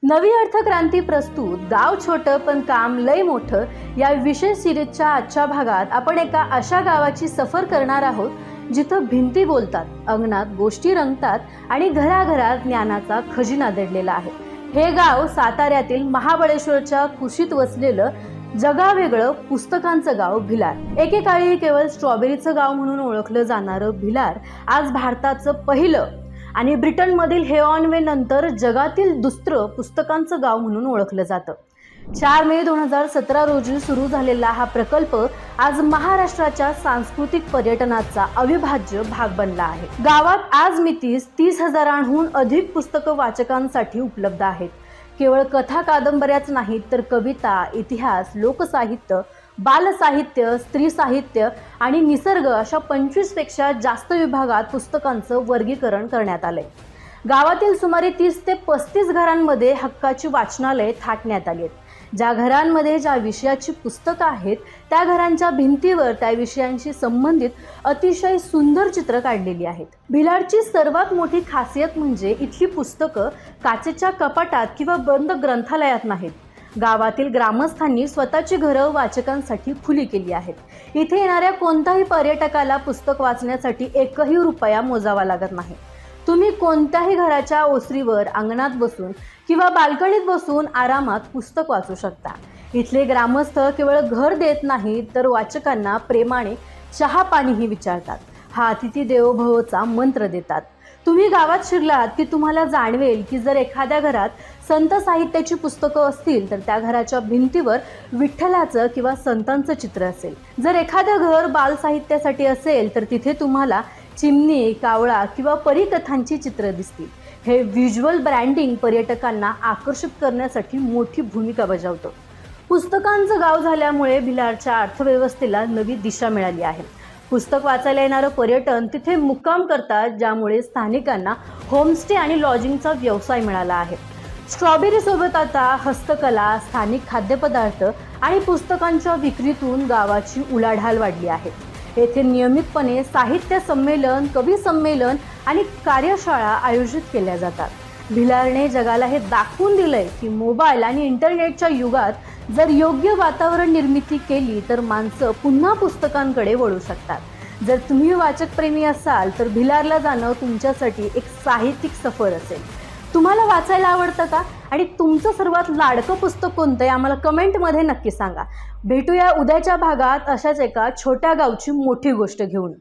नवी अर्थक्रांती प्रस्तुत गाव छोटं पण काम लय मोठं या विशेष सिरीजच्या आजच्या भागात आपण एका अशा गावाची सफर करणार आहोत जिथं भिंती बोलतात, अंगणात गोष्टी रंगतात आणि घराघरात ज्ञानाचा खजिना दडलेला आहे। हे गाव साताऱ्यातील महाबळेश्वरच्या कुशीत वसलेलं जगावेगळं पुस्तकांचं गाव भिलार। एकेकाळी केवळ स्ट्रॉबेरीचं गाव म्हणून ओळखलं जाणारं भिलार आज भारताचं पहिलं आणि ब्रिटनमधील हेऑनवे नंतर जगातील दुसरं पुस्तकांचं गाव म्हणून ओळखलं जातं। 4 मे 2017 रोजी सुरू झालेला हा प्रकल्प आज महाराष्ट्राच्या सांस्कृतिक पर्यटनाचा अविभाज्य भाग बनला आहे। गावात आज मितीस 30,000हून अधिक पुस्तकं वाचकांसाठी उपलब्ध आहेत। केवळ कथा कादंबऱ्याच नाहीत तर कविता, इतिहास, लोकसाहित्य, बालसाहित्य, स्त्री साहित्य आणि निसर्ग अशा 25 पेक्षा जास्त विभागात पुस्तकांचं वर्गीकरण करण्यात आलंय। गावातील सुमारे 30 ते 35 घरांमध्ये हक्काची वाचनालय थाटण्यात आली आहेत। ज्या घरांमध्ये ज्या विषयाची पुस्तकं आहेत त्या घरांच्या भिंतीवर त्या विषयांशी संबंधित अतिशय सुंदर चित्र काढलेली आहेत। भिलारची सर्वात मोठी खासियत म्हणजे इथली पुस्तकं काचेच्या कपाटात किंवा बंद ग्रंथालयात नाहीत। गावातील ग्रामस्थांनी स्वतःची घरं वाचकांसाठी खुली केली आहेत। इथे येणाऱ्या कोणत्याही पर्यटकाला पुस्तक वाचण्यासाठी एकही रुपया मोजावा लागत नाही। तुम्ही कोणत्याही घराच्या ओसरीवर, अंगणात बसून किंवा बाल्कनीत बसून आरामात पुस्तक वाचू शकता। इथले ग्रामस्थ केवळ घर देत नाहीत तर वाचकांना प्रेमाने चहा पाणीही विचारतात। हा अतिथी देवो भवचा मंत्र देतात। तुम्ही गावात शिरलात की तुम्हाला जाणवेल की जर एखाद्या घरात संत साहित्याची पुस्तकं असतील तर त्या घराच्या भिंतीवर विठ्ठलाचं किंवा संतांचं चित्र असेल। जर एखादं घर बाल साहित्यासाठी असेल तर तिथे तुम्हाला चिमणी, कावळा किंवा परीकथांची चित्र दिसतील। हे व्हिज्युअल ब्रँडिंग पर्यटकांना आकर्षित करण्यासाठी मोठी भूमिका बजावतं। पुस्तकांचं गाव झाल्यामुळे भिलारच्या अर्थव्यवस्थेला नवी दिशा मिळाली आहे। पुस्तक वाचायला येणारं पर्यटन तिथे मुक्काम करतात, ज्यामुळे स्थानिकांना होमस्टे आणि लॉजिंगचा व्यवसाय मिळाला आहे। स्ट्रॉबेरी सोबत आता हस्तकला, स्थानिक खाद्यपदार्थ आणि पुस्तकांच्या विक्रीतून गावाची उलाढाल वाढली आहे। येथे नियमितपणे साहित्य संमेलन, कवी संमेलन आणि कार्यशाळा आयोजित केल्या जातात। भिलारने जगाला हे दाखवून दिलंय की मोबाईल आणि इंटरनेटच्या युगात जर योग्य वातावरण निर्मिती केली तर माणसं पुन्हा पुस्तकांकडे वळू शकतात। जर तुम्ही वाचक प्रेमी असाल तर भिलारला जाणं तुमच्यासाठी एक साहित्यिक सफर असेल। तुम्हाला वाचायला आवडतं का आणि तुमचं सर्वात लाडकं पुस्तक कोणतं आहे आम्हाला कमेंटमध्ये नक्की सांगा। भेटूया उद्याच्या भागात अशाच एका छोट्या गावची मोठी गोष्ट घेऊन।